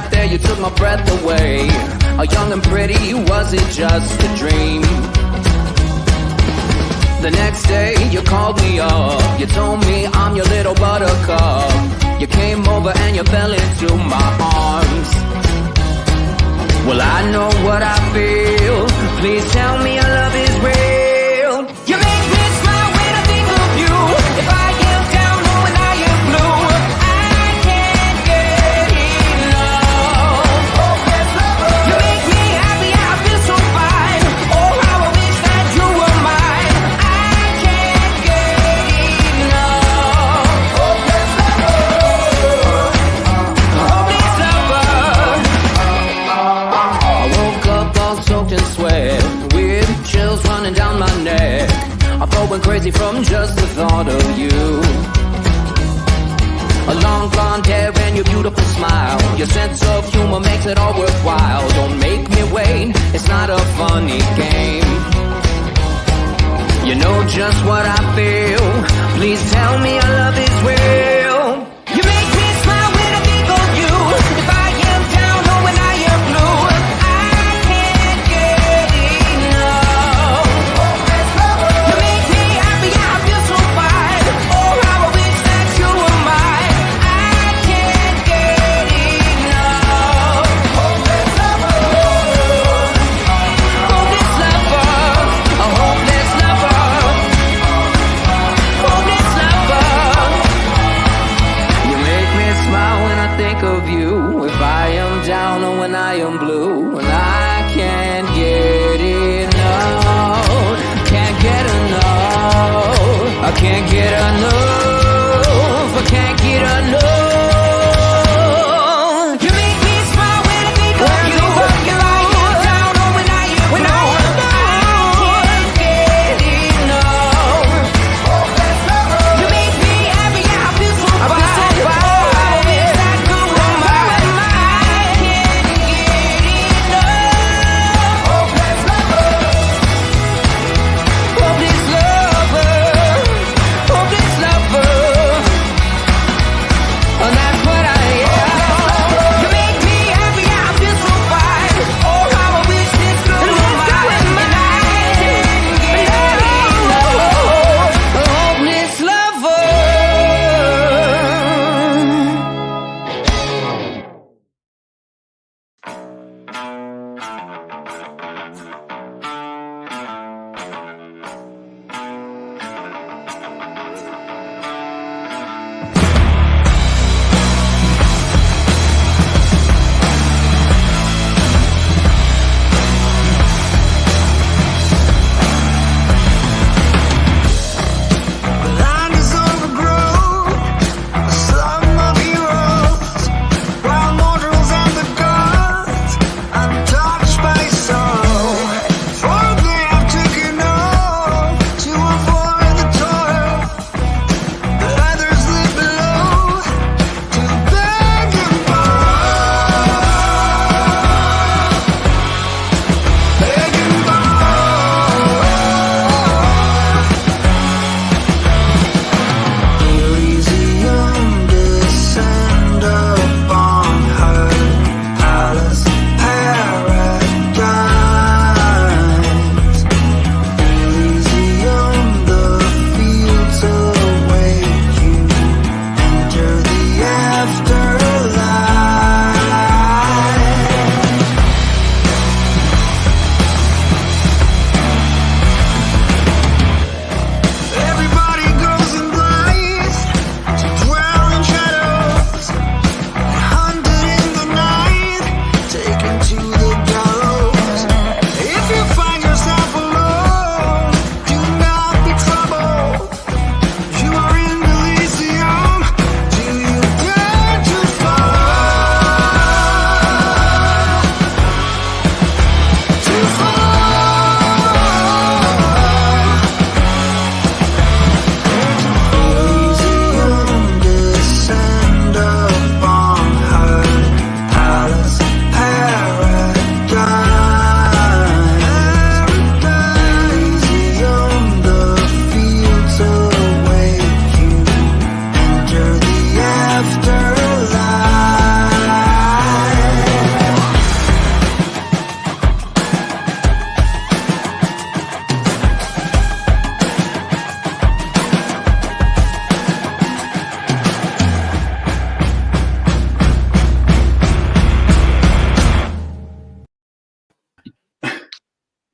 right there, you took my breath away. Young and pretty, was it just a dream? The next day, you called me up. You told me I'm your little buttercup. You came over and you fell into my arms. Well, I know what I feel. Please tell me your love is real. You make me smile when I think of you. If I am down or when I am blue, I can't get enough. You make me happy, I feel so fine. Oh, how I wish that you were mine. I can't get enough. Hopeless lover. I woke up all soaked in sweat, with chills running down my neck. I'm going crazy from just the thought of you. A long blonde hair and your beautiful smile. Your sense of humor makes it all worthwhile. Don't make me wait, it's not a funny game. You know just what I feel. Please tell me your love is real. You make me smile when I think of you. If I am down or when I am blue, I can't get enough. You make me happy, I feel so fine. Oh, how I wish that you were mine. I can't get enough. Hopeless lover, a hopeless lover, hopeless lover.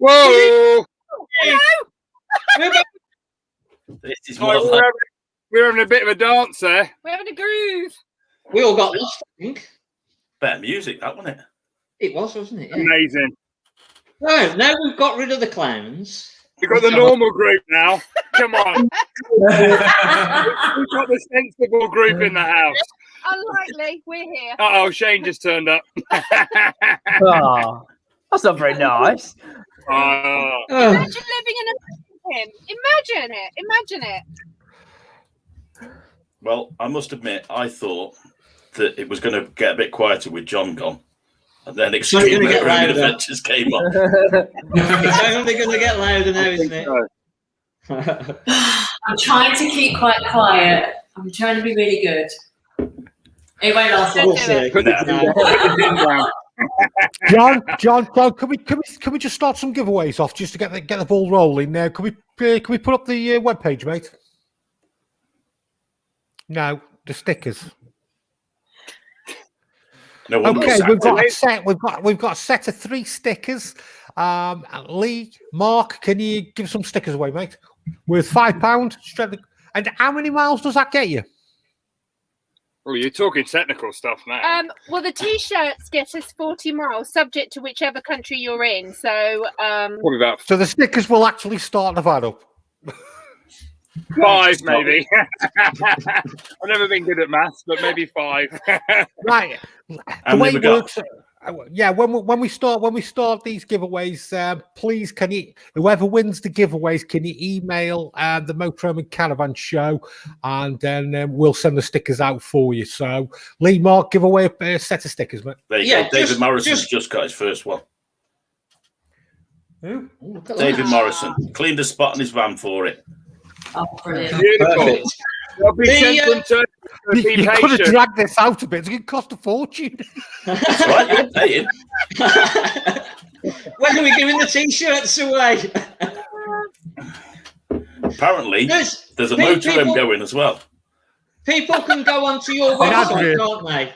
Whoa! This is Oh, more like... we're having a bit of a dance there. We're having a groove. We all got lost, I think. better music, that wasn't it? It was, wasn't it? Yeah. Amazing. Right, now we've got rid of the clowns. We've got the normal group now. Come on. We've got the sensible group in the house. Unlikely, we're here. Uh-oh, Shane just turned up. Oh, that's not very nice. Oh. Imagine living in a with him. Imagine it. Well, I must admit, I thought that it was going to get a bit quieter with John gone. And then Extreme Motorhome Adventures came on. It's only going to get louder now, isn't it? I'm trying to keep quite quiet. I'm trying to be really good. It won't last long. John, can we just start some giveaways off just to get the ball rolling? Now, can we put up the webpage, mate? No, the stickers. No, okay, we've got a set of 3 stickers. Lee, Mark, can you give some stickers away, mate? Worth £5. And how many miles does that get you? Oh, you're talking technical stuff now. Well, the T-shirts get us 40 miles, subject to whichever country you're in. So, probably about. So the stickers will actually start the van up. 5, maybe. I've never been good at maths, but maybe 5. Right. The way it works. Yeah, when we start these giveaways, please whoever wins the giveaways, can you email the Motorhome and Caravan show, and then we'll send the stickers out for you. So Lee, Mark, give away a set of stickers, mate. There you go. David Morrison's just got his first one. Who? David Morrison cleaned a spot in his van for it. Oh, brilliant. Beautiful. You could have dragged this out a bit. It's going to cost a fortune. That's right, you're paying. When are we giving the T-shirts away? Apparently, there's a motorhome going as well. People can go onto your website, can't they?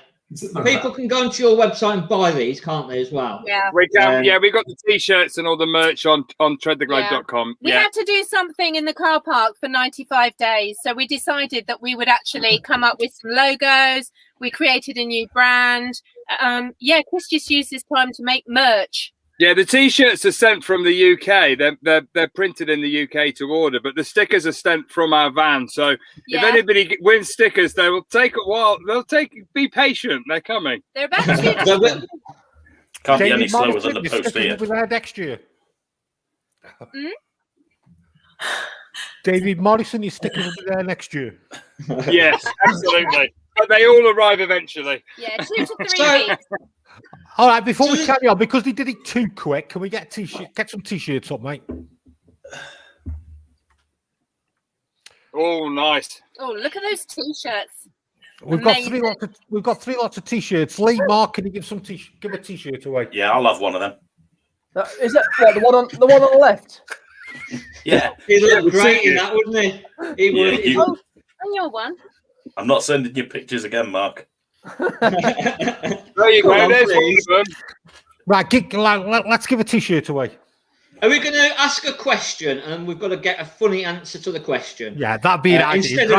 People can go onto your website and buy these, can't they, as well? Yeah. We can. Yeah, we got the T-shirts and all the merch on treadtheglobe.com. We had to do something in the car park for 95 days. So we decided that we would actually come up with some logos. We created a new brand. Chris just used this time to make merch. Yeah, the T-shirts are sent from the UK. They're printed in the UK to order, but the stickers are sent from our van. So if anybody wins stickers, they will take a while. Be patient. They're coming. They're about to. Can't be any slower than the post here. Will be there next year. David Morrison, your stickers will be there next year. Yes, absolutely. But they all arrive eventually. Yeah, 2 to 3 weeks. All right, before we carry on, because they did it too quick, can we get some T-shirts up, mate? Oh, nice. Oh, look at those T-shirts. We've got 3 lots of T-shirts. Lee, Mark, can you give a T-shirt away? Yeah, I'll have one of them. Is that the one on the left? Yeah. He'd look great in that, wouldn't he? He would. And your one. I'm not sending you pictures again, Mark. There you go. There's one of them. Right, let's give a T-shirt away. Are we going to ask a question and we've got to get a funny answer to the question? Yeah, that'd be an idea. Instead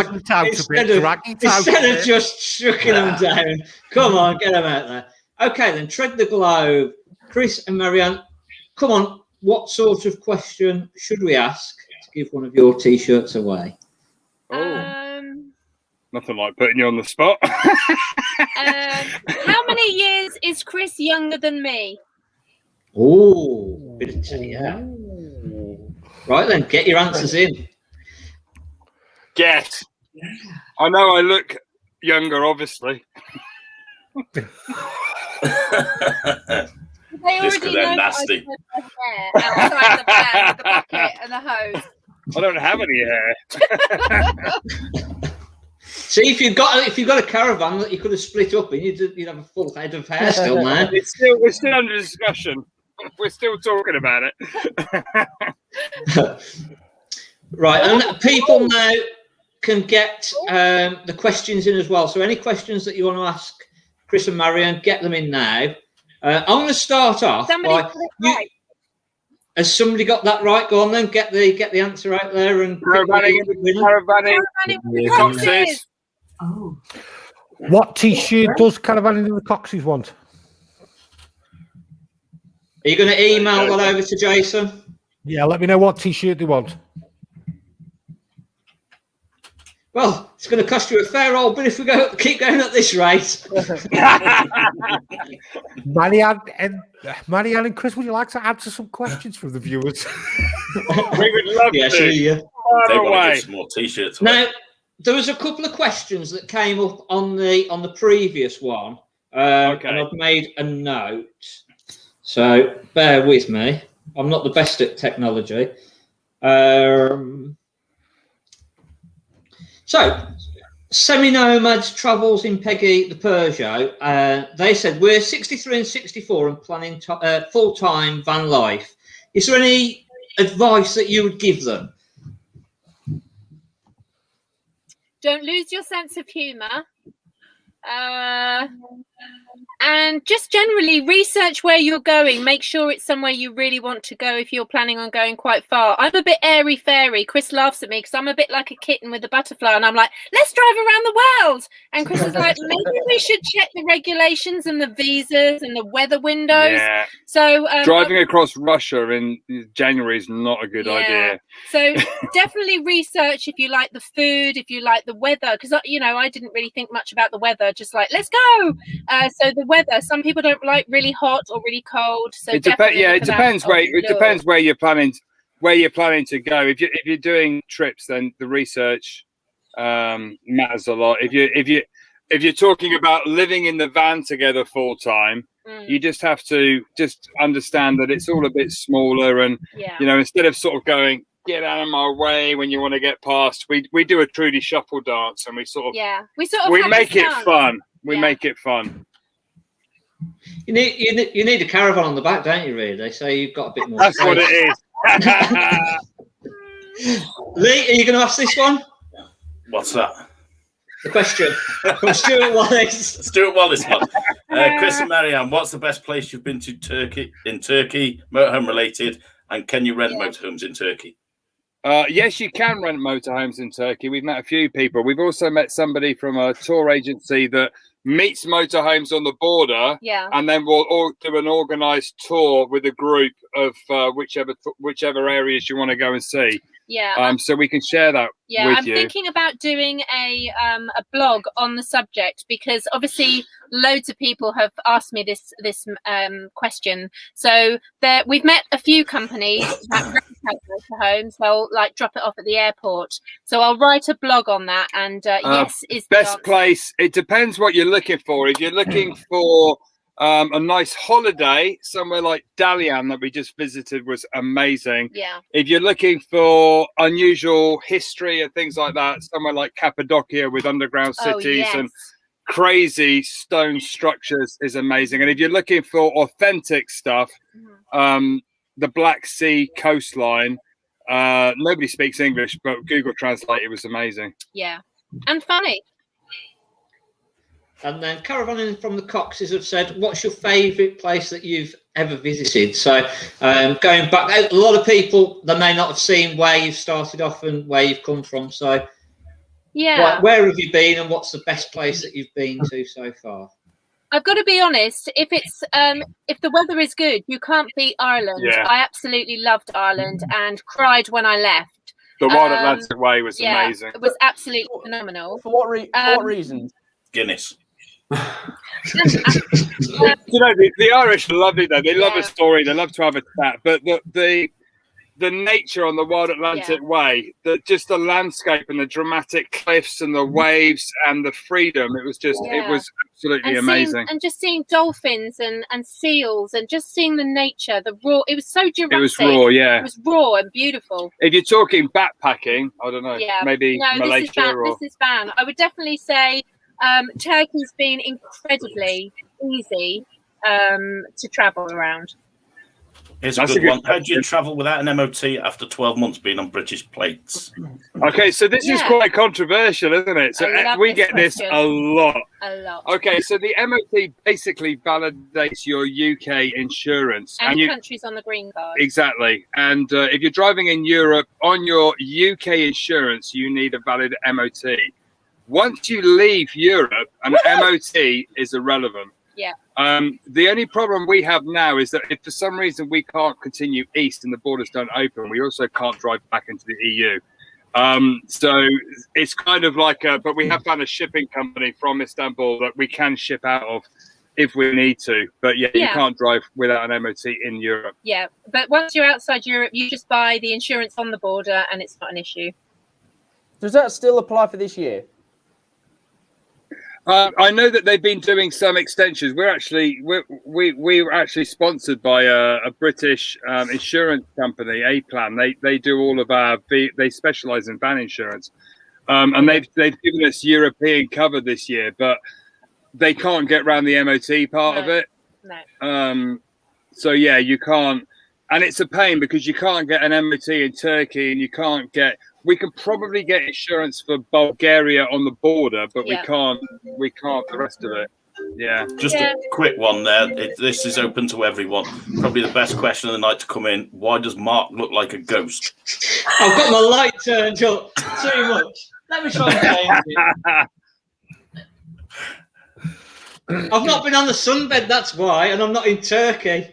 of just shucking them down. Come on, get them out there. Okay, then tread the globe. Chris and Marianne, come on. What sort of question should we ask to give one of your T-shirts away? Nothing like putting you on the spot. How many years is Chris younger than me? Oh, yeah. Right then, get your answers in. Get. I know I look younger, obviously. They Just because they're nasty. Outside the van with the bucket and the hose. I don't have any hair. See, if you've got a caravan that you could have split up in, you'd have a full head of hair still, man. We're still under discussion. We're still talking about it. Right, and people now can get the questions in as well. So any questions that you want to ask Chris and Marianne, get them in now. I'm going to start off by Has somebody got that right? Go on then, get the answer out there and Caravanning the Coxes. Oh. What T-shirt does Caravanning in the Coxes want? Are you going to email that over to Jason? Yeah, let me know what T-shirt they want. Well, it's going to cost you a fair old bit if we keep going at this rate. Marianne and Chris, would you like to answer some questions from the viewers? We would love to. Sure, yeah. They want to give some more T-shirts. Now, there was a couple of questions that came up on the previous one, and I've made a note. So bear with me. I'm not the best at technology. So, Semi-Nomads Travels in Peggy the Peugeot, they said, we're 63 and 64 and planning full-time van life. Is there any advice that you would give them? Don't lose your sense of humour. And just generally research where you're going. Make sure it's somewhere you really want to go if you're planning on going quite far. I'm a bit airy-fairy. Chris laughs at me because I'm a bit like a kitten with a butterfly, and I'm like, let's drive around the world. And Chris is like, maybe we should check the regulations and the visas and the weather windows. Yeah. So driving across Russia in January is not a good idea. So definitely research if you like the food, if you like the weather, because I didn't really think much about the weather. Just like, let's go. So the weather, some people don't like really hot or really cold. So it depends where you're planning to go. If you're doing trips, then the research matters a lot. If you're talking about living in the van together full time, you just have to understand that it's all a bit smaller, and instead of sort of going, get out of my way when you want to get past, we do a Trudy shuffle dance, and we make it fun. We make it fun. You need a caravan on the back, don't you? Really? So you've got a bit more. That's space. what it is. Lee, are you going to ask this one? What's that? The question from Stuart Wallace. Stuart Wallace one. Chris and Marianne, what's the best place you've been to in Turkey, motorhome related, and can you rent motorhomes in Turkey? Yes, you can rent motorhomes in Turkey. We've met a few people. We've also met somebody from a tour agency that meets motorhomes on the border, and then we'll all do an organised tour with a group of whichever areas you want to go and see. So we can share that with you. I'm thinking about doing a blog on the subject, because obviously loads of people have asked me this question. So we've met a few companies that rent out motorhomes. They'll drop it off at the airport. So I'll write a blog on that. And yes, is the best place. It depends what you're looking for. If you're looking for a nice holiday, somewhere like Dalian that we just visited was amazing. If you're looking for unusual history and things like that, somewhere like Cappadocia with underground cities and crazy stone structures is amazing. And if you're looking for authentic stuff, the Black Sea coastline, nobody speaks English, but Google Translate, it was amazing. And funny. And then Caravanning from the Coxes have said, what's your favourite place that you've ever visited? So going back, a lot of people, they may not have seen where you've started off and where you've come from. So where have you been, and what's the best place that you've been to so far? I've got to be honest, if the weather is good, you can't beat Ireland. I absolutely loved Ireland and cried when I left. The Wild Atlantic Way was amazing. It was absolutely phenomenal. For what reason? Guinness. The Irish are lovely though. They love a story. They love to have a chat. But the nature on the Wild Atlantic Way, just the landscape and the dramatic cliffs and the waves and the freedom. It was absolutely amazing. Just seeing dolphins and seals and just seeing the nature, the raw. It was so Jurassic. It was raw, It was raw and beautiful. If you're talking backpacking, I don't know. Maybe Malaysia this is ban. I would definitely say. Turkey's been incredibly easy to travel around. Here's a good one. How do you travel without an MOT after 12 months being on British plates? Okay, so this is quite controversial, isn't it? So we get this a lot. A lot. Okay, so the MOT basically validates your UK insurance. And countries on the green card. Exactly. And if you're driving in Europe on your UK insurance, you need a valid MOT. Once you leave Europe, an MOT is irrelevant. Yeah. The only problem we have now is that if for some reason we can't continue east and the borders don't open, we also can't drive back into the EU. So it's kind of like but we have found a shipping company from Istanbul that we can ship out of if we need to. But you can't drive without an MOT in Europe. Yeah, but once you're outside Europe, you just buy the insurance on the border and it's not an issue. Does that still apply for this year? I know that they've been doing some extensions. We're actually sponsored by a British insurance company, A-Plan. They do all of our they specialize in van insurance, and they've given us European cover this year, but they can't get around the MOT part of it. No. So yeah, you can't, and it's a pain because you can't get an MOT in Turkey, and you can't get. We can probably get insurance for Bulgaria on the border, but we can't the rest of it. Yeah. Just a quick one there. This is open to everyone. Probably the best question of the night to come in. Why does Mark look like a ghost? I've got my light turned up too much. Let me try and change it. I've not been on the sunbed, that's why, and I'm not in Turkey.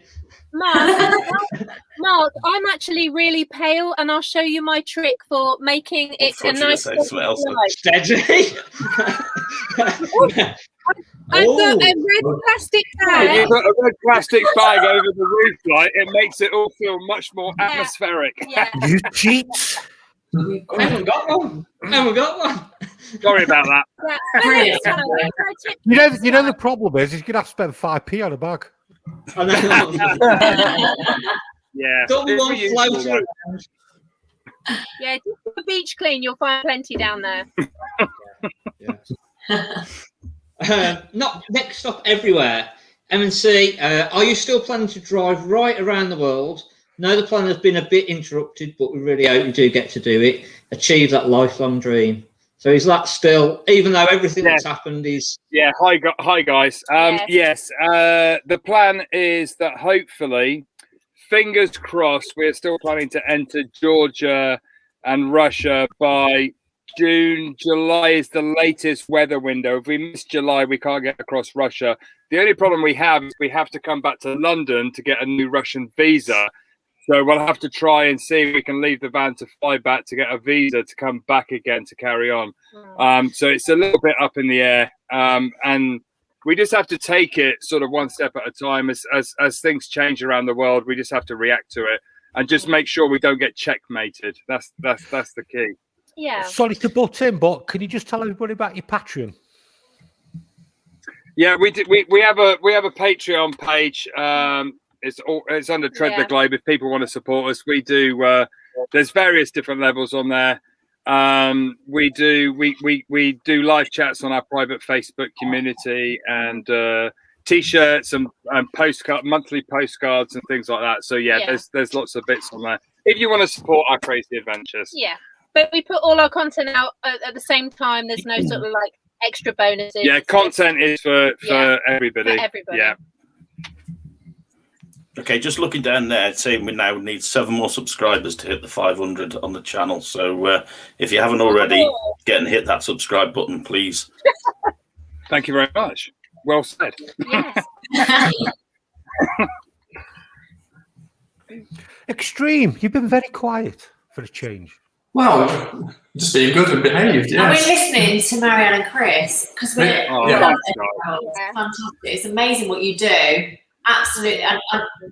Mark, I'm actually really pale, and I'll show you my trick for making it a nice. Steady. I've got a red plastic bag. If you've got a red plastic bag over the roof light, it makes it all feel much more atmospheric. Yeah. You cheat. I haven't got one. Sorry about that. You know the problem is you're gonna have to spend 5p on a bag. Yeah. Don't want float around. Yeah, just for the beach clean, you'll find plenty down there. Not next stop everywhere. M&C, are you still planning to drive right around the world? No, the plan has been a bit interrupted, but we really hope you do get to do it. Achieve that lifelong dream. So is that still, even though everything that's happened is... Yeah, hi guys. Yes, the plan is that hopefully, fingers crossed, we're still planning to enter Georgia and Russia by June. July is the latest weather window. If we miss July, we can't get across Russia. The only problem we have is we have to come back to London to get a new Russian visa. So we'll have to try and see if we can leave the van to fly back to get a visa to come back again to carry on. So it's a little bit up in the air. And we just have to take it sort of one step at a time. As things change around the world, we just have to react to it and just make sure we don't get checkmated. That's the key. Yeah. Sorry to butt in, but can you just tell everybody about your Patreon? Yeah, we have a Patreon page. It's under Tread the Globe. If people want to support us, we do. There's various different levels on there. We do live chats on our private Facebook community and t-shirts and monthly postcards and things like that. So there's lots of bits on there if you want to support our crazy adventures. Yeah, but we put all our content out at the same time. There's no sort of like extra bonuses. Yeah, content is for everybody. For everybody. Yeah. Okay, just looking down there, saying we now need 7 more subscribers to hit the 500 on the channel. So if you haven't already, get and hit that subscribe button, please. Thank you very much. Well said. Yes. Extreme, you've been very quiet for a change. Well, just being good and behaved, Are we listening to Marianne and Chris? Because we're fantastic. It's amazing what you do. Absolutely. I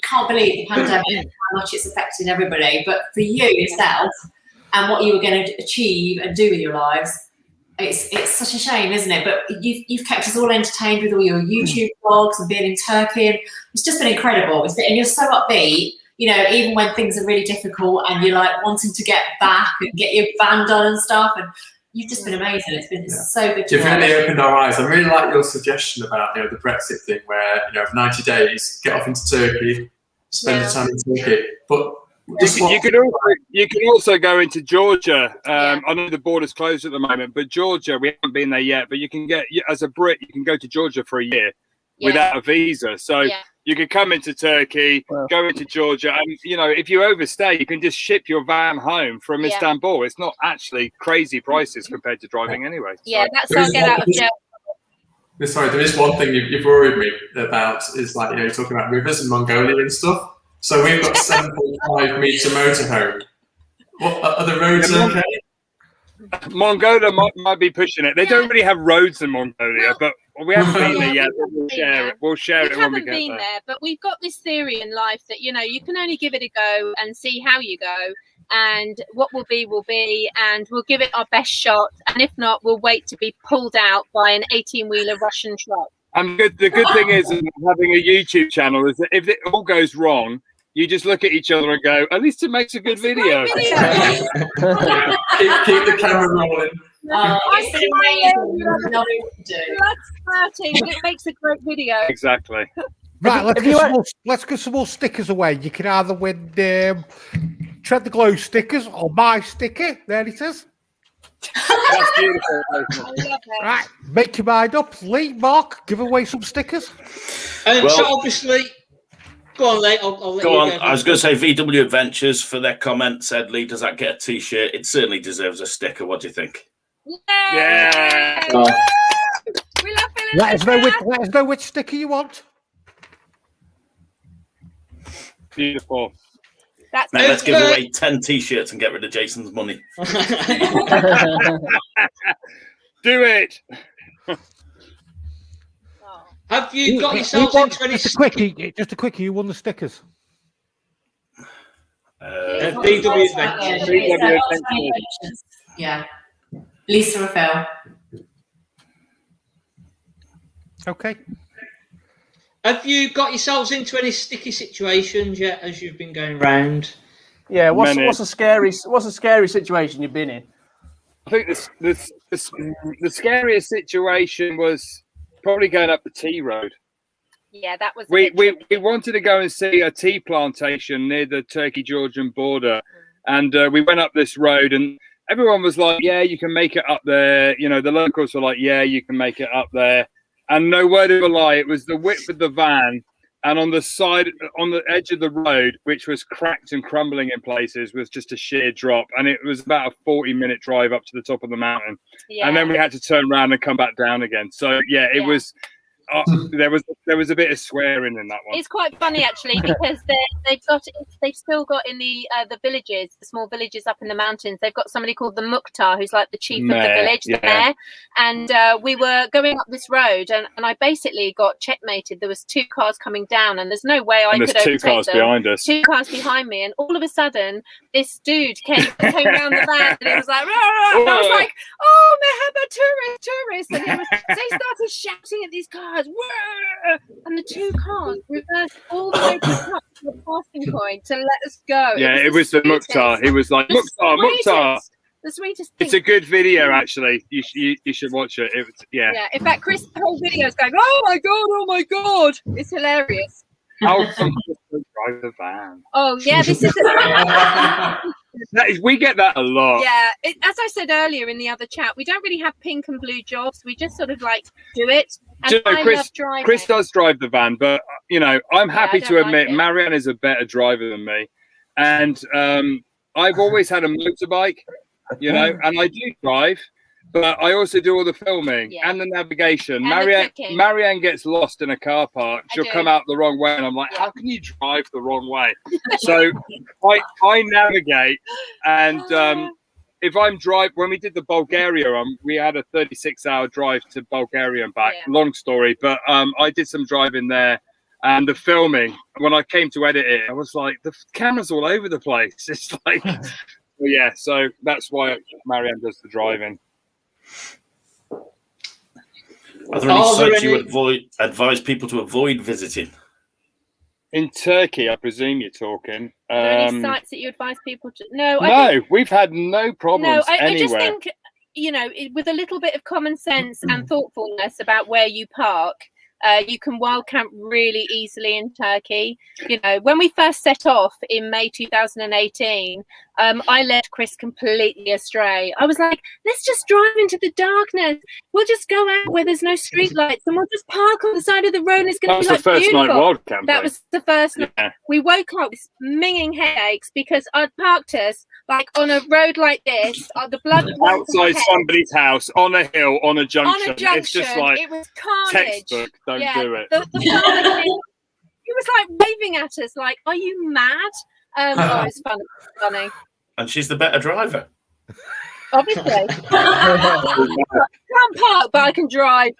can't believe the pandemic and how much it's affected everybody. But for you yourself and what you were going to achieve and do with your lives, it's such a shame, isn't it? But you've kept us all entertained with all your YouTube vlogs and being in Turkey. And it's just been incredible. And you're so upbeat, you know, even when things are really difficult and you're like wanting to get back and get your van done and stuff. And you've just been amazing. It's been so good to You've really opened our eyes. I really like your suggestion about the Brexit thing where, 90 days, get off into Turkey, spending time in Turkey. But you can also go into Georgia. I know the border's closed at the moment, but Georgia, we haven't been there yet. But you can get, as a Brit, you can go to Georgia for a year without a visa. So you can come into Turkey, go into Georgia, and if you overstay, you can just ship your van home from Istanbul. It's not actually crazy prices compared to driving anyway. Yeah, that's our get out of jail. Sorry, there is one thing you've worried me about is like, you're talking about rivers in Mongolia and stuff. So we've got 7.5 metre motorhome. What, are the roads okay? Mongolia might be pushing it. They don't really have roads in Mongolia, but we haven't been there yet. We'll share it. We'll share it when we get there. We haven't been there, but we've got this theory in life that, you can only give it a go and see how you go. And what will be, and we'll give it our best shot. And if not, we'll wait to be pulled out by an 18-wheeler Russian truck. And the good thing is having a YouTube channel is that if it all goes wrong, you just look at each other and go, at least it makes a good video. keep the camera rolling. It's been amazing. Blood spouting, and it makes a great video. Exactly. Right, let's get some more stickers away. You can either win Tread the Glow stickers or my sticker. There it is. That's beautiful. I love it. Right, make your mind up. Lee, Mark, give away some stickers. So obviously, go on, Lee. I'll let you go on. go. I was going to say VW Adventures for their comment said, Lee, does that get a T-shirt? It certainly deserves a sticker. What do you think? Yeah. We love feeling Let us know which sticker you want. Beautiful. Now let's give away 10 T-shirts and get rid of Jason's money. Do it. Have you got yourselves into any... Just a quickie, you won the stickers. VW Adventures. Yeah. Lisa Raphael. Okay. Have you got yourselves into any sticky situations yet as you've been going round? Yeah, what's a scary situation you've been in? I think the scariest situation was probably going up the tea road. Yeah, that was. We wanted to go and see a tea plantation near the Turkey-Georgian border, and we went up this road, and everyone was like, "Yeah, you can make it up there." The locals were like, "Yeah, you can make it up there." And no word of a lie, it was the width of the van, and on the edge of the road, which was cracked and crumbling in places, was just a sheer drop. And it was about a 40-minute drive up to the top of the mountain. Yeah. And then we had to turn around and come back down again. So, it was... there was a bit of swearing in that one. It's quite funny actually because they've still got in the villages, the small villages up in the mountains. They've got somebody called the Mukhtar, who's like the chief of the village, the mayor. And we were going up this road, and I basically got checkmated. There was 2 cars coming down, and there's no way I could overtake them. 2 cars behind us. 2 cars behind me, and all of a sudden, this dude came around the van, and it was like, rah, and I was like, oh, Mehaba, tourist, and they started shouting at these cars. And the 2 cars reversed all the way to the passing point to let us go. Yeah, it was the Mukhtar. He was like, Mukhtar. The sweetest thing. It's a good video, actually. You should watch it. It was, yeah. In fact, Chris, the whole video is going, oh my god. It's hilarious. I'll drive the van. Oh yeah, this is. We get that a lot. Yeah, as I said earlier in the other chat, we don't really have pink and blue jobs. We just sort of like do it. And I love driving. Chris does drive the van, but I'm happy to admit Marianne is a better driver than me, and I've always had a motorbike, and I do drive. But I also do all the filming and the navigation. And Marianne gets lost in a car park. She'll come out the wrong way. And I'm like, how can you drive the wrong way? So I navigate. And if I'm when we did the Bulgaria, we had a 36-hour drive to Bulgaria and back. Yeah. Long story. But I did some driving there. And the filming, when I came to edit it, I was like, the camera's all over the place. It's like, so that's why Marianne does the driving. Are there any sites you would advise people to avoid visiting? In Turkey, I presume you're talking. Are there any sites that you advise people to? No, we've had no problems anywhere. I just think, with a little bit of common sense and thoughtfulness about where you park, You can wild camp really easily in Turkey. You know, when we first set off in May 2018, I led Chris completely astray. I was like, let's just drive into the darkness. We'll just go out where there's no street lights and we'll just park on the side of the road and it's going to be like beautiful. beautiful. Night wild camping. That was the first night. We woke up with minging headaches because I'd parked us like on a road like this, the blood outside somebody's house, on a hill, on a junction. On a junction. It's just like it was carnage. Textbook. Don't do it. The farmer came, he was like waving at us, like, "Are you mad?" Oh, it's funny. And she's the better driver. Obviously, I can't park, but I can drive.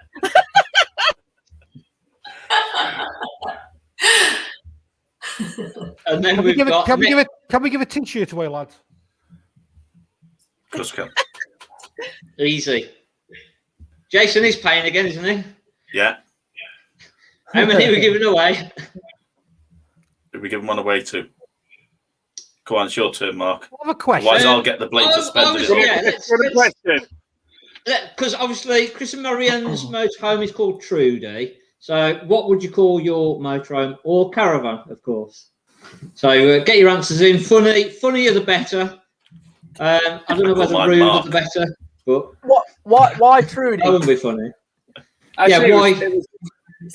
And then can we give a t-shirt away, lads? Of course, can. Easy. Jason is paying again, isn't he? Yeah. How many are we giving away? Did we give one away too? Go on, it's your turn, Mark. I have a question. Otherwise, I'll get the blame suspended. Because obviously, Chris and Marianne's motorhome is called Trudy. So, what would you call your motorhome or caravan, of course? So, get your answers in. Funnier the better. I don't know whether ruder the better, but why Trudy? That wouldn't be funny. Actually, yeah, why?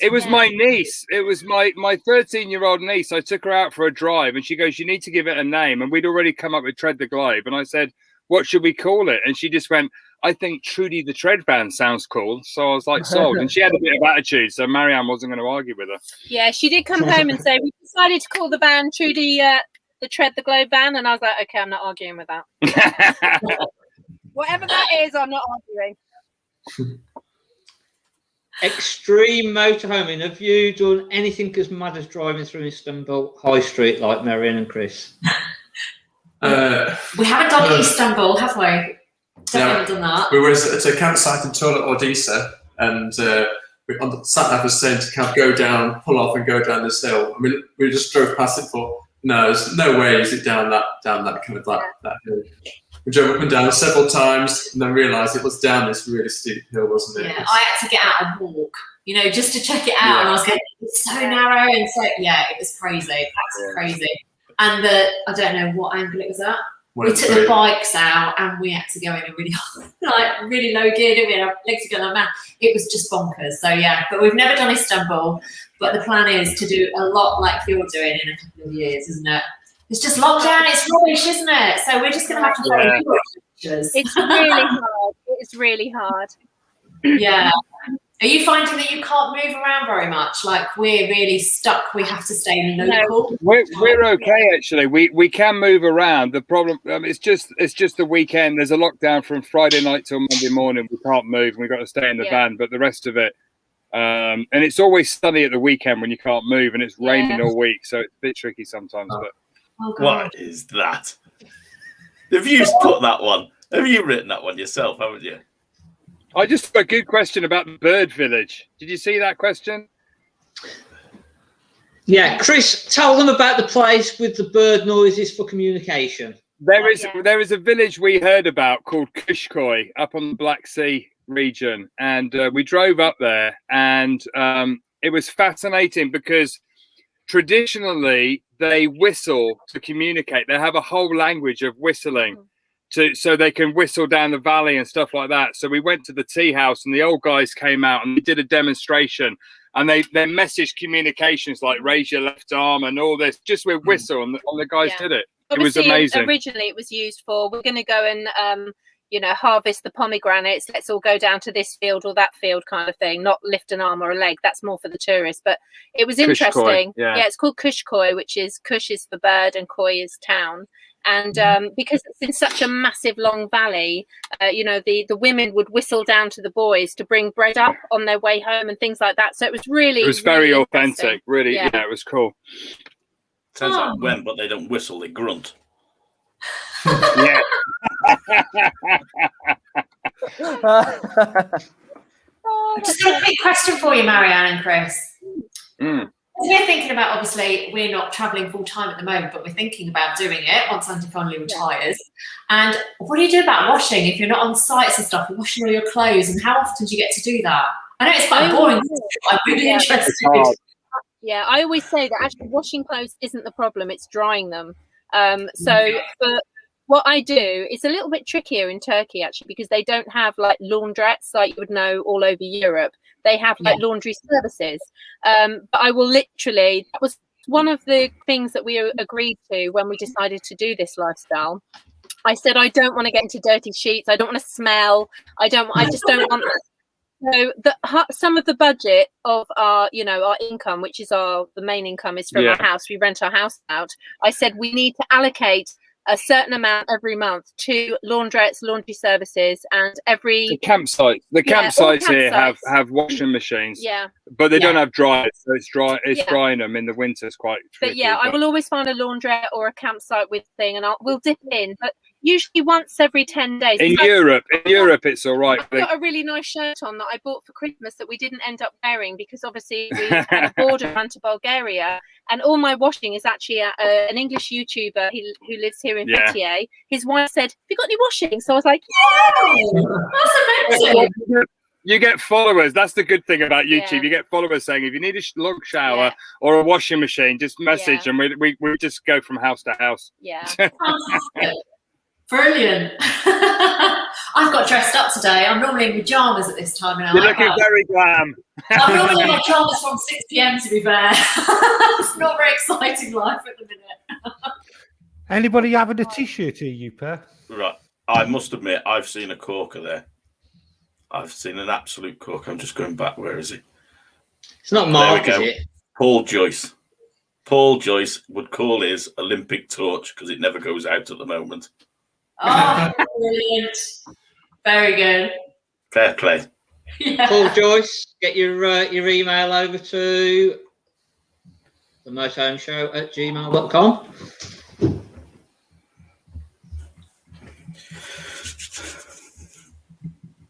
It was my niece. It was my 13-year-old niece. I took her out for a drive, and she goes, "You need to give it a name." And we'd already come up with Tread the Globe, and I said, "What should we call it?" And she just went, "I think Trudy the Tread Van sounds cool." So I was like, sold. And she had a bit of attitude, so Marianne wasn't going to argue with her. Yeah, she did come home and say, "We decided to call the van Trudy the Tread the Globe Van," and I was like, "Okay, I'm not arguing with that." Whatever that is, I'm not arguing. Extreme motorhoming. Have you done anything as mad as driving through Istanbul High Street like Marianne and Chris? We haven't done Istanbul, have we? Definitely done that. We were at a campsite in Turkey Odessa, and on the sat nav was saying to kind of go down, pull off, and go down this hill. I mean, we just drove past it for there's no way is it down that kind of that hill. We drove up and down several times, and then realised it was down this really steep hill, wasn't it? Yeah, I had to get out and walk, just to check it out. And I was going, it's so narrow, and so it was crazy. That's crazy. And I don't know what angle it was at. We took the bikes out, and we had to go in a really low gear. Didn't we? And our legs were going like mad. It was just bonkers. So yeah, but we've never done Istanbul. But the plan is to do a lot like you're doing in a couple of years, isn't it? It's just lockdown. It's rubbish, isn't it? So we're just going to have to follow your pictures. It's really hard. It's really hard. Yeah. Are you finding that you can't move around very much? Like we're really stuck. We have to stay local. We're okay actually. We can move around. The problem it's just the weekend. There's a lockdown from Friday night till Monday morning. We can't move. We've got to stay in the van. But the rest of it, and it's always sunny at the weekend when you can't move, and it's raining all week, so it's a bit tricky sometimes. But what is that? Have you put that one? Have you written that one yourself? Haven't you? I just got a good question about the bird village. Did you see that question? Yeah, Chris, tell them about the place with the bird noises for communication. There is a village we heard about called Kuşköy up on the Black Sea region, and we drove up there, and it was fascinating because traditionally they whistle to communicate. They have a whole language of whistling. So they can whistle down the valley and stuff like that. So we went to the tea house, and the old guys came out and they did a demonstration, and they messaged communications like raise your left arm and all this just with whistle, and the guys did it. Obviously, it was amazing. Originally it was used for, we're going to go and harvest the pomegranates, let's all go down to this field or that field kind of thing, not lift an arm or a leg. That's more for the tourists. But it was interesting. Yeah, it's called Kuşköy, which is Kush is for bird and Koi is town. And because it's in such a massive long valley, the women would whistle down to the boys to bring bread up on their way home and things like that. So it was very authentic. Really, it was cool. Sounds like when, but they don't whistle, they grunt. Yeah. Just got a big question for you, Marianne and Chris. We're thinking about, obviously, we're not travelling full time at the moment, but we're thinking about doing it once Auntie finally retires. And what do you do about washing if you're not on sites and stuff, washing all your clothes? And how often do you get to do that? I know it's quite boring. I'm really interested. Yeah, I always say that actually washing clothes isn't the problem; it's drying them. So for what I do, it's a little bit trickier in Turkey actually because they don't have like laundrettes like you would know all over Europe. They have like laundry services. But I will literally, that was one of the things that we agreed to when we decided to do this lifestyle. I said I don't want to get into dirty sheets. I don't want to smell. I just don't want that. So some of the budget of our income, which is the main income, is from our house. We rent our house out. I said we need to allocate a certain amount every month to laundrettes, laundry services, and the campsites here have washing machines. Yeah, but they don't have dryers, so it's drying them in the winter. It's quite tricky. But I will always find a laundrette or a campsite with thing, and we'll dip in. But usually once every 10 days. In Europe, it's all right. I've got a really nice shirt on that I bought for Christmas that we didn't end up wearing because obviously we had a border run to Bulgaria, and all my washing is actually an English YouTuber who lives here in Fethiye. His wife said, "Have you got any washing?" So I was like, "Yeah, that's amazing." You get followers. That's the good thing about YouTube. Yeah. You get followers saying, if you need a long shower or a washing machine, just message and we just go from house to house. Yeah. Brilliant. I've got dressed up today. I'm normally in pyjamas at this time. You're looking very glam. I'm normally in my pyjamas from 6 p.m. to be fair. It's not very exciting life at the minute. Anybody having a t-shirt here, you pair? Right. I must admit, I've seen a corker there. I've seen an absolute corker. I'm just going back. Where is he? It's not Mark, is it? Paul Joyce. Paul Joyce would call his Olympic torch because it never goes out at the moment. Oh, brilliant. Very good. Fair play. Yeah. Paul Joyce, get your email over to the motorhomeshow@gmail.com.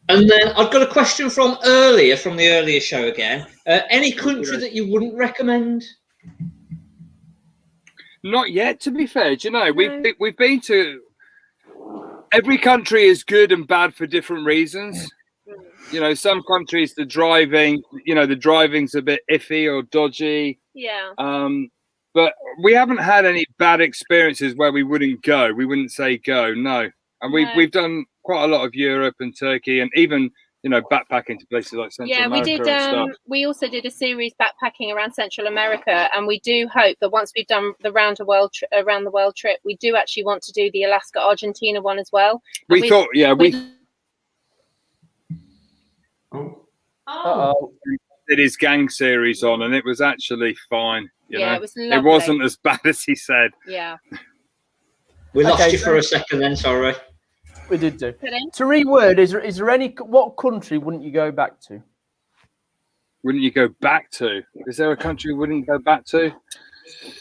And then I've got a question from the earlier show again. Any country that you wouldn't recommend? Not yet, to be fair. Do you know, we've been to... Every country is good and bad for different reasons. You know, some countries, the driving's a bit iffy or dodgy. Yeah. But we haven't had any bad experiences where we wouldn't go. We wouldn't say go, no. And we've done quite a lot of Europe and Turkey, and even backpacking to places like Central America. Yeah, we did. We also did a series backpacking around Central America, and we do hope that once we've done the around the world trip, we do actually want to do the Alaska Argentina one as well. And we thought, did his gang series on, and it was actually fine. You know? It was lovely. It wasn't as bad as he said. Yeah. We lost you for a second then, sorry. We did do. To reword, is there any, what country wouldn't you go back to? Wouldn't you go back to? Is there a country you wouldn't go back to?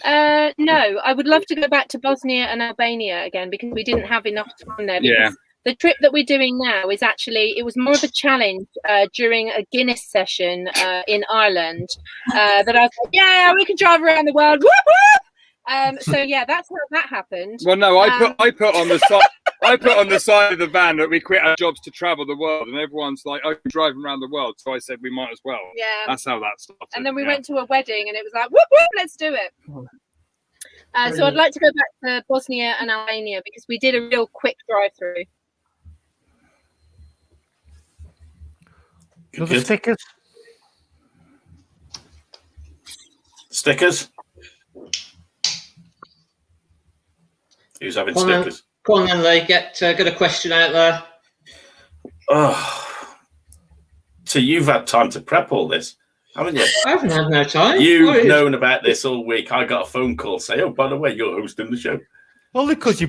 No, I would love to go back to Bosnia and Albania again because we didn't have enough time there. Yeah. The trip that we're doing now is it was more of a challenge during a Guinness session in Ireland that I was like, yeah, we can drive around the world. Whoop, whoop! So yeah, that's how that happened. Well, no, I put on the side. I put on the side of the van that we quit our jobs to travel the world, and everyone's like, "I'm driving around the world," so I said we might as well. Yeah, that's how that started. And then we went to a wedding, and it was like, "Whoop whoop, let's do it." So I'd like to go back to Bosnia and Albania because we did a real quick drive-through. The stickers. Stickers. Who's having stickers? Come on then, Lee. Get a question out there. Oh, so you've had time to prep all this, haven't you? I haven't had no time. You've known about this all week. I got a phone call say, "Oh, by the way, you're hosting the show." Only because you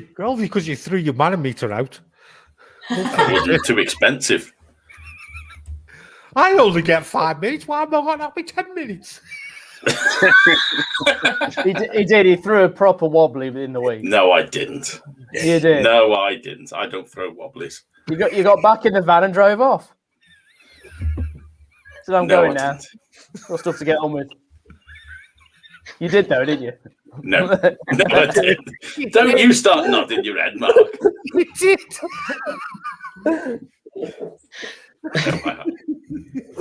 threw your manometer out. You're too expensive. I only get 5 minutes. Why am I going to be 10 minutes? He did. He threw a proper wobbly within the week. No, I didn't. You did. No, I didn't. I don't throw wobblies. You got back in the van and drove off. So I'm going now. Got stuff to get on with. You did though, didn't you? No, no, I didn't. Don't you start nodding your head, Mark. You did.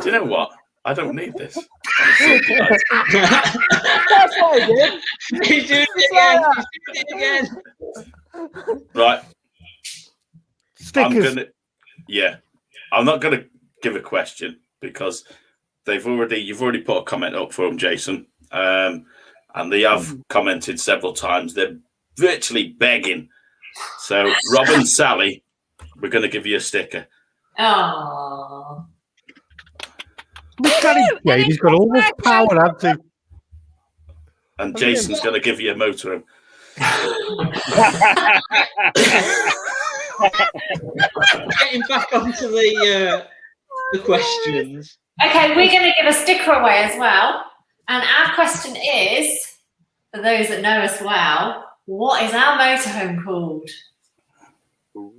Do you know what? I don't need this. That's what he did. He's doing it again. Right. Stickers. I'm not gonna give a question because you've already put a comment up for them, Jason. And they have commented several times. They're virtually begging. So Rob and Sally, we're gonna give you a sticker. Oh. Look at him, Jade. He's got all this power, hasn't he? And Jason's gonna give you a motorhome. Getting back onto the questions. Okay, we're going to give a sticker away as well. And our question is, for those that know us well, what is our motorhome called? Ooh.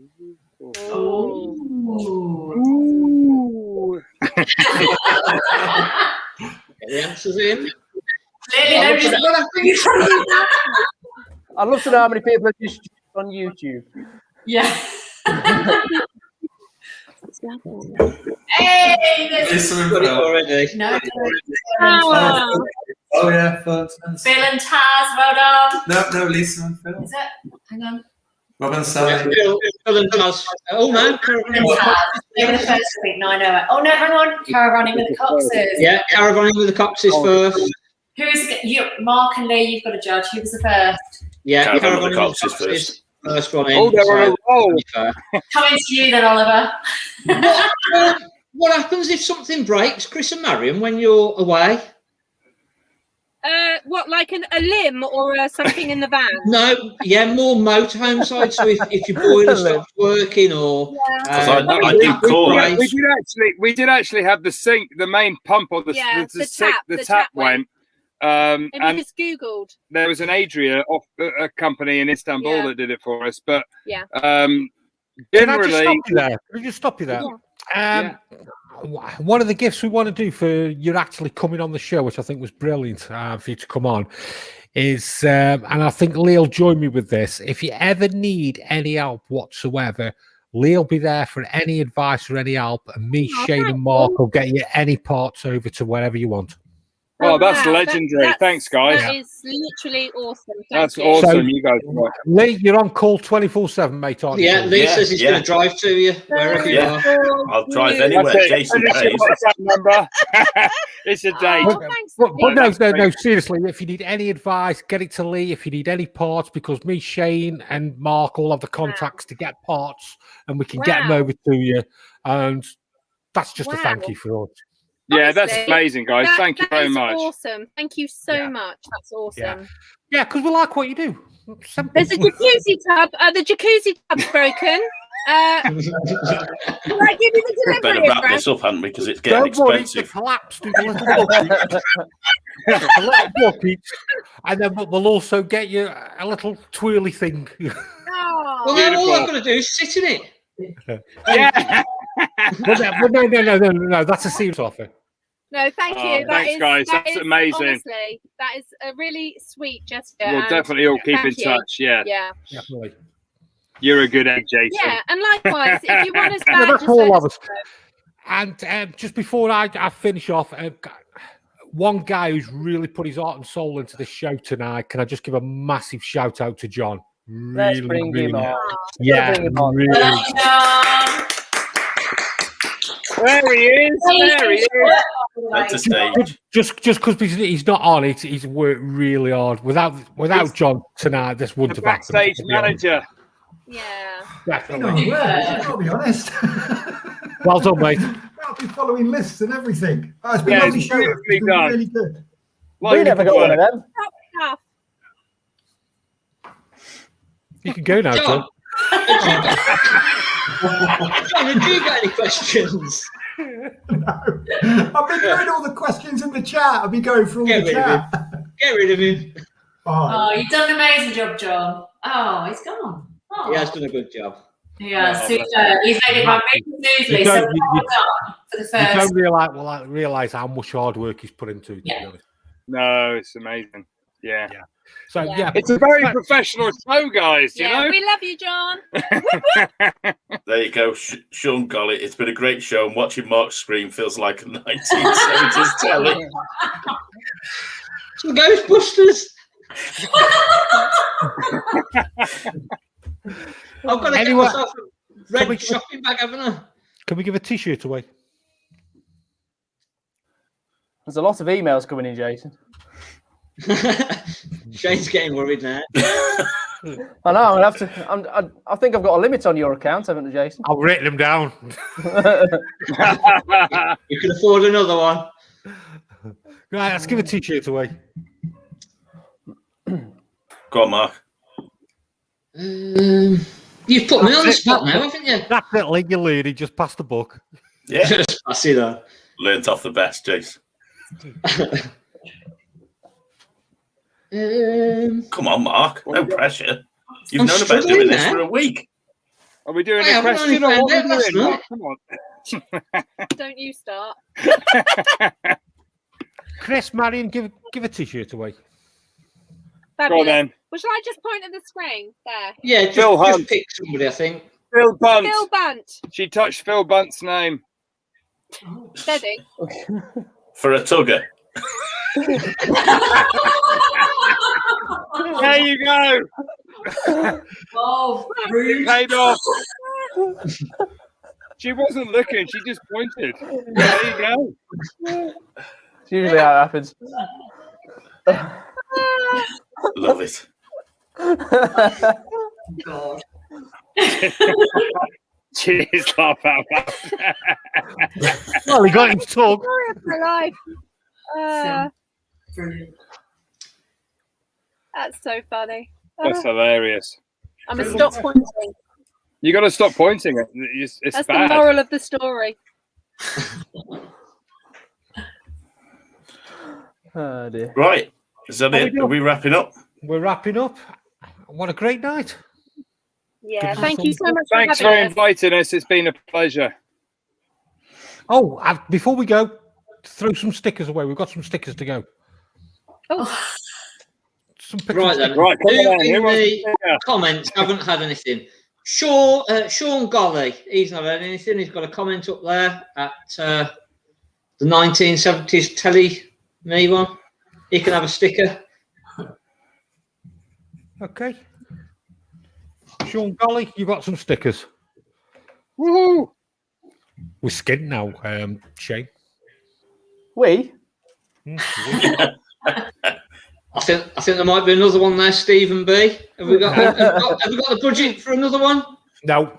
Get the answers in. Clearly, I'd love to know how many people are just on YouTube. yeah. Hey, Lisa and Got it Phil. already. no. Oh yeah, Phil. Phil and Taz, well done. No, Lisa and Phil. Is it? Hang on. Rob and Sally. Phil and Taz. Oh no, Phil and Taz. They were the first week. No, I know it. Oh no, hang on. Caravanning with the Coxes. yeah, Caravanning with the Coxes first. Who's you? Mark and Lee. You've got to judge. Who was the first? Yeah, Caravanning with the Caravanning Coxes first. First one in. Oh, they were a roll. Coming to you then, Oliver. What happens if something breaks, Chris and Marion, when you're away? What, like a limb or something in the van? No, yeah, more motorhome side. So if your boiler stops working or I do call it. We did actually have the sink, the main pump or the tap went. And And just Googled. there was an Adria off a company in Istanbul that did it for us. But Yeah. Can I just generally, stop you there? Can I just stop you there? One of the gifts we want to do for you actually coming on the show, which I think was brilliant for you to come on, is, and I think Lee'll join me with this, if you ever need any help whatsoever, Lee'll be there for any advice or any help, and me, Shane and Mark will get you any parts over to wherever you want. Oh, that's legendary. Thanks, guys. That is literally awesome. That's Thank you. awesome. So, You guys. Lee, you're on call 24/7, mate, aren't you? yeah, Lee says he's going to drive to you wherever you are. I'll drive anywhere. Jason pays. Number. It's a date. Oh, thanks. But no, that's great. seriously, if you need any advice, get it to Lee. If you need any parts, because me, Shane, and Mark all have the contacts to get parts, and we can get them over to you. And that's just a thank you for us. Yeah, that's Honestly, amazing, guys. Thank you very much. Awesome. Thank you so much. That's awesome. Yeah, because we like what you do. Simple. There's a jacuzzi tub. The jacuzzi tub's broken. Can I give you the Better delivery wrap address? this up, hadn't we? Because it's getting Don't worry, expensive. the collapse, do the little bucket. A little bucket, and then we'll also get you a little twirly thing. Oh. Well, then all I've got to do is sit in it. Yeah. But no, that's a serious offer. No, thank you. Oh, thanks, guys. That's amazing. Honestly, that is a really sweet gesture. We'll and definitely all keep in thank you. touch. Yeah. Yeah. Definitely. You're a good egg, Jason. Yeah, and likewise, if you want us No, back, that's just all let of us us. And just before I finish off, one guy who's really put his heart and soul into the show tonight, can I just give a massive shout out to John? Let's bring him on. Yeah, Bring him on. really. There he is. There he is. At the stage. Just because he's not on it, he's worked really hard. Without John tonight, this wouldn't The have happened. backstage to be honest. manager. Yeah. Definitely. I'll be honest. Well done, mate. I'll be following lists and everything. Oh, it's been Yeah, a lovely it's show. beautifully It's been done. really good. We never got one of them. Stuff. You can go now, John. John, have you got any questions? No. I've been doing all the questions in the chat. I've been going through all Get the rid of chat. Get rid of him. Oh, you've done an amazing job, John. Oh, he's gone. Oh. He has done a good job. Yeah, super. He's made it run really smoothly. So well done for the You first. don't realise how much hard work he's put into it. Yeah. To be honest. No, it's amazing. Yeah. So Yeah. It's a very professional show, guys. You Yeah, know. we love you, John. There There you go, Sean Golly. It's been a great show, and watching Mark scream feels like a 1970s telly. Some Ghostbusters. I've got to get myself a red shopping bag, haven't I? Can we give a T-shirt away? There's a lot of emails coming in, Jason. Shane's getting worried now. I know. I think I've got a limit on your account, haven't I, Jason? I'll write them down. You can afford another one. Right, let's give a T-shirt away. Go on, Mark. You've put me on the spot now, haven't you? That's it, like your lady, just pass the book. Yeah. Just pass it on. Learned off the best, Jace. Come on, Mark. No pressure. You've known about doing this for a week. Are we doing a question or what are we doing? Mark, come on. Don't you start. Chris, Marion, give a T-shirt away. Fabulous. Go on, then. Well, shall I just point at the screen there? Yeah, Phil just Hunt. pick somebody, I think. Phil Bunt. Phil Bunt. She touched Phil Bunt's name. Steady. For a tugger. There you go. Oh, rude. It paid off. She wasn't looking. She just pointed. There you go. It's usually how it happens. Love it. God. Cheers, laugh out loud. Well, he got his talk. Story of my life. Brilliant. That's so funny. That's hilarious. I'm gonna stop pointing. You got to stop pointing. It's That's bad. the moral of the story. Oh dear. Right. Is that it? Are we wrapping up? We're wrapping up. What a great night. Yeah, thank you so much Thanks for for having us. inviting us. It's been a pleasure. Oh, before we go, throw some stickers away. We've got some stickers to go. Oh. Some pictures. Right then. Right, come Who on, in who wants the to take comments haven't had anything? Sean Golly, he's not had anything. He's got a comment up there at the 1970s telly me one. He can have a sticker. Okay. Sean Golly, you got some stickers. Woohoo! We're skint now, Shane. We? I think there might be another one there, Stephen B. Have we got the budget for another one? No.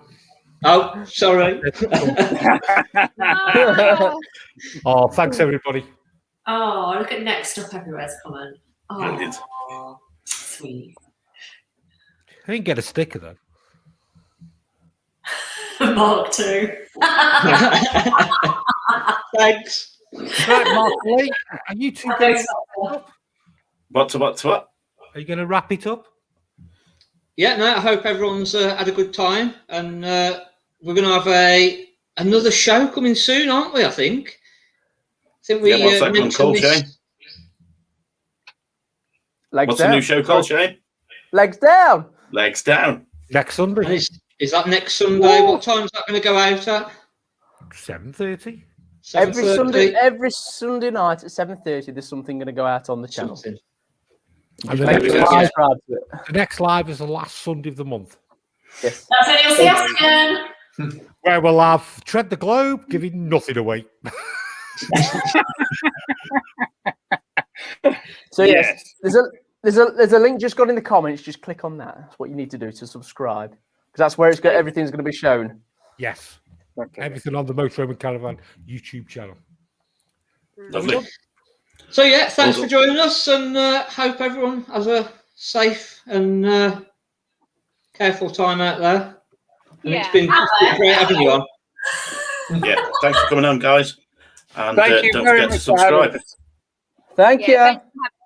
Oh, sorry. Oh, thanks everybody. Oh, look at next up everywhere's comment. Brilliant. Oh, sweet. I didn't get a sticker though. Mark too. Thanks. Right, Mark Lee, are you two going to What? Are you going to wrap it up? Yeah, no, I hope everyone's had a good time, and we're going to have another show coming soon, aren't we? I think we. Yeah, what's that one called, Shane? What's the new show called, Shane? Legs down. Legs down. Next Sunday. Is that next Sunday? What time is that going to go out at? 7:30. Every Sunday night at 7:30. There's something going to go out on the channel. And the next live is the last Sunday of the month. Yes. That's when you'll see us again. Where we'll have Tread the Globe giving nothing away. So yes, there's a link just got in the comments. Just click on that. That's what you need to do to subscribe, because that's where everything's going to be shown. Yes. Okay. Everything on the Motorhome and Caravan YouTube channel. Lovely. So yeah, thanks for joining us, and hope everyone has a safe and careful time out there. And it's been great having you on. Yeah, thanks for coming on, guys. And Thank you don't very forget to much for having subscribe. Thank you. Thanks for having